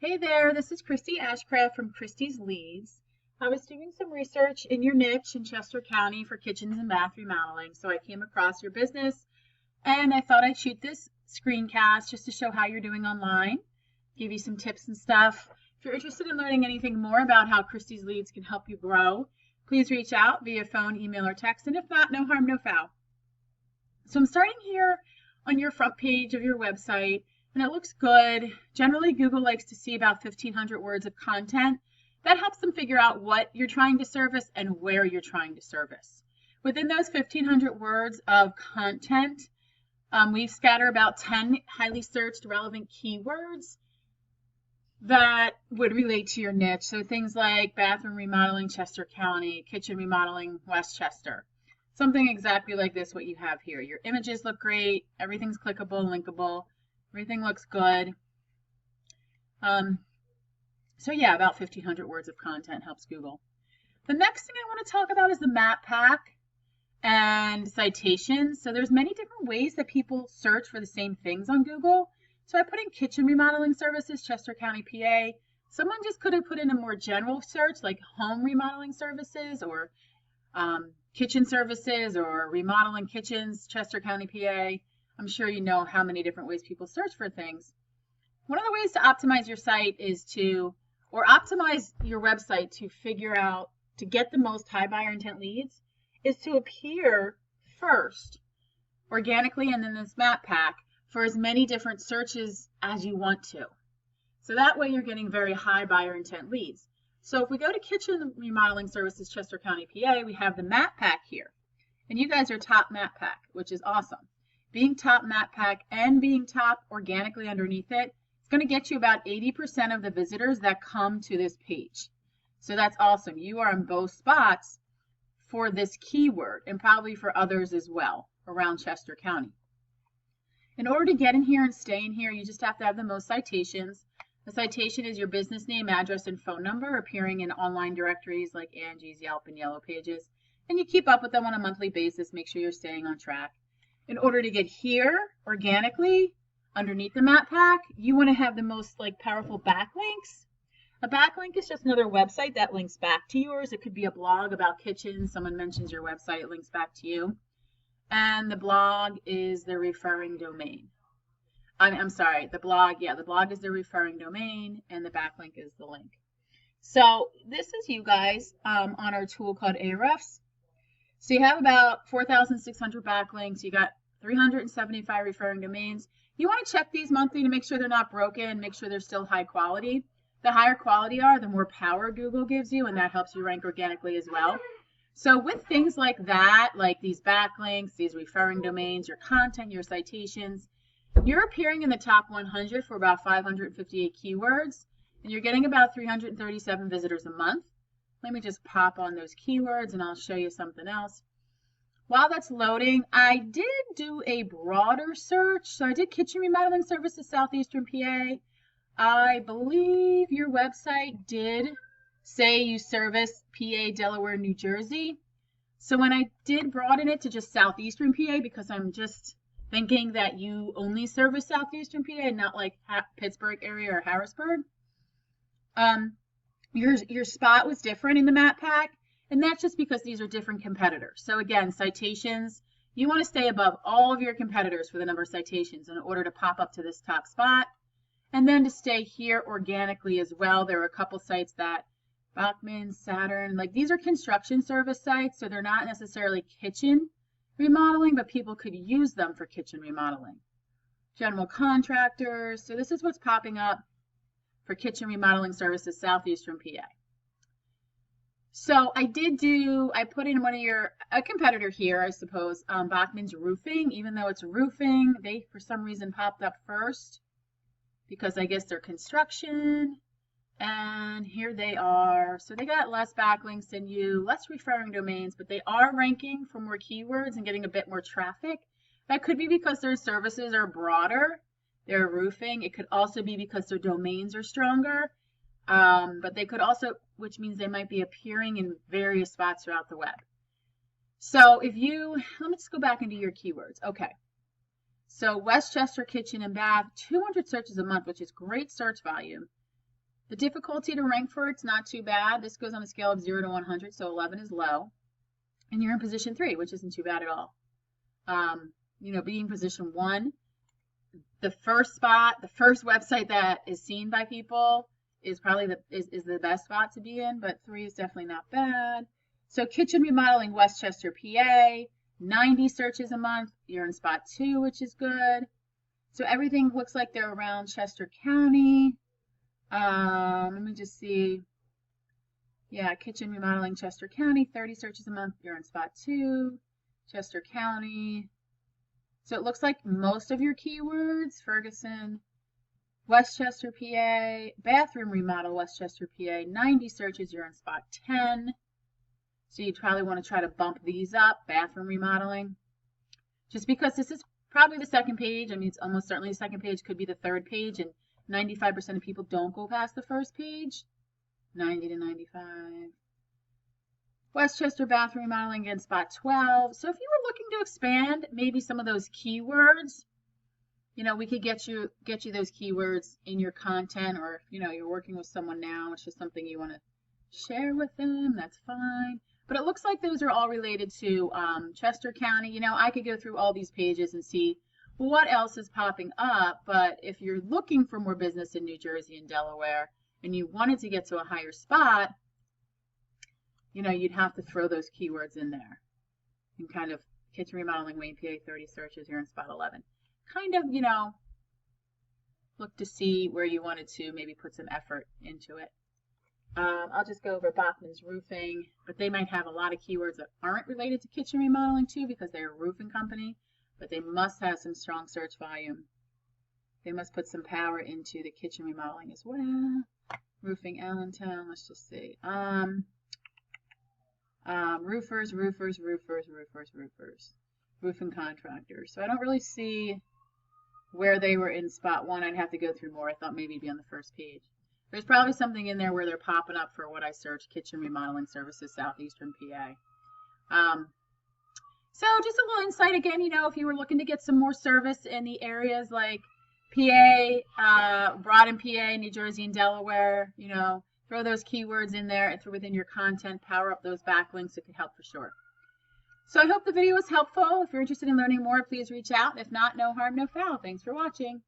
Hey there, this is Christy Ashcraft from Christy's Leads. I was doing some research in your niche in Chester County for kitchens and bath remodeling, so I came across your business and I thought I'd shoot this screencast just to show how you're doing online, give you some tips and stuff. If you're interested in learning anything more about how Christy's Leads can help you grow, please reach out via phone, email, or text, and if not, no harm, no foul. So I'm starting here on your front page of your website, and it looks good. Generally, Google likes to see about 1,500 words of content. That helps them figure out what you're trying to service and where you're trying to service. Within those 1,500 words of content, we scatter about 10 highly searched relevant keywords that would relate to your niche. So things like bathroom remodeling, Chester County, kitchen remodeling, Westchester. Something exactly like this, what you have here. Your images look great. Everything's clickable, linkable. Everything looks good. So yeah, about 1,500 words of content helps Google. The next thing I want to talk about is the map pack and citations. So there's many different ways that people search for the same things on Google. So I put in kitchen remodeling services, Chester County, PA. Someone just could have put in a more general search like home remodeling services or kitchen services or remodeling kitchens, Chester County, PA. I'm sure you know how many different ways people search for things. One of the ways to optimize your site is or optimize your website to figure out, to get the most high buyer intent leads, is to appear first organically and in this map pack for as many different searches as you want to. So that way you're getting very high buyer intent leads. So if we go to kitchen remodeling services, Chester County, PA, we have the map pack here. And you guys are top map pack, which is awesome. Being top map pack and being top organically underneath it, it's going to get you about 80% of the visitors that come to this page. So that's awesome. You are in both spots for this keyword and probably for others as well around Chester County. In order to get in here and stay in here, you just have to have the most citations. The citation is your business name, address, and phone number appearing in online directories like Angie's, Yelp, and Yellow Pages. And you keep up with them on a monthly basis. Make sure you're staying on track. In order to get here organically underneath the map pack, you want to have the most powerful backlinks. A backlink is just another website that links back to yours. It could be a blog about kitchens. Someone mentions your website, it links back to you. And the blog is the referring domain. I'm sorry, the blog is the referring domain and the backlink is the link. So this is you guys on our tool called Ahrefs. So you have about 4,600 backlinks. You got 375 referring domains. You want to check these monthly to make sure they're not broken, make sure they're still high quality. The higher quality are, the more power Google gives you, and that helps you rank organically as well. So with things like that, like these backlinks, these referring domains, your content, your citations, you're appearing in the top 100 for about 558 keywords, and you're getting about 337 visitors a month. Let me just pop on those keywords and I'll show you something else. While that's loading, I did do a broader search. So I did kitchen remodeling services, Southeastern PA. I believe your website did say you service PA, Delaware, New Jersey. So when I did broaden it to just Southeastern PA, because I'm just thinking that you only service Southeastern PA and not like Pittsburgh area or Harrisburg, your spot was different in the map pack, and that's just because these are different competitors. So again, citations, you want to stay above all of your competitors for the number of citations in order to pop up to this top spot. And then to stay here organically as well, there are a couple sites that Bachman, Saturn, these are construction service sites, so they're not necessarily kitchen remodeling, but people could use them for kitchen remodeling. General contractors, so this is what's popping up for kitchen remodeling services, Southeastern PA. So I put in a competitor here, I suppose, Bachman's Roofing. Even though it's roofing, they for some reason popped up first because I guess they're construction. And here they are. So they got less backlinks than you, less referring domains, but they are ranking for more keywords and getting a bit more traffic. That could be because their services are broader. They're roofing. It could also be because their domains are stronger. But they could also, which means they might be appearing in various spots throughout the web. So let me just go back into your keywords. Okay. So Westchester kitchen and bath, 200 searches a month, which is great search volume. The difficulty to rank for it's not too bad. This goes on a scale of 0 to 100, so 11 is low. And you're in position 3, which isn't too bad at all. Being position 1, the first spot, the first website that is seen by people is probably the best spot to be in, but 3 is definitely not bad. So kitchen remodeling, Westchester, PA, 90 searches a month. You're in spot 2, which is good. So everything looks like they're around Chester County. Let me just see. Yeah, kitchen remodeling, Chester County, 30 searches a month. You're in spot 2, Chester County. So it looks like most of your keywords, Ferguson, Westchester, PA, bathroom remodel, Westchester, PA, 90 searches, you're in spot 10. So you'd probably want to try to bump these up, bathroom remodeling. Just because this is probably the second page. I mean, it's almost certainly the second page, could be the third page, and 95% of people don't go past the first page. 90 to 95. Westchester bathroom remodeling in spot 12. So if you were looking to expand maybe some of those keywords, we could get you those keywords in your content, or if you're working with someone now, it's just something you want to share with them, that's fine. But it looks like those are all related to Chester County. I could go through all these pages and see what else is popping up, but if you're looking for more business in New Jersey and Delaware and you wanted to get to a higher spot, you'd have to throw those keywords in there. And kind of kitchen remodeling, Wayne, PA, 30 searches, you're in spot 11. Kind of, look to see where you wanted to maybe put some effort into it. I'll just go over Bachman's Roofing, but they might have a lot of keywords that aren't related to kitchen remodeling too, because they're a roofing company, but they must have some strong search volume. They must put some power into the kitchen remodeling as well. Roofing Allentown, let's just see. Roofers, roofing contractors. So I don't really see where they were in spot 1. I'd have to go through more. I thought maybe it'd be on the first page. There's probably something in there where they're popping up for what I searched, kitchen remodeling services, Southeastern PA. So just a little insight again, if you were looking to get some more service in the areas like PA, Broad and PA, New Jersey and Delaware, throw those keywords in there and throw within your content, power up those backlinks. It could help for sure. So I hope the video was helpful. If you're interested in learning more, please reach out. If not, no harm, no foul. Thanks for watching.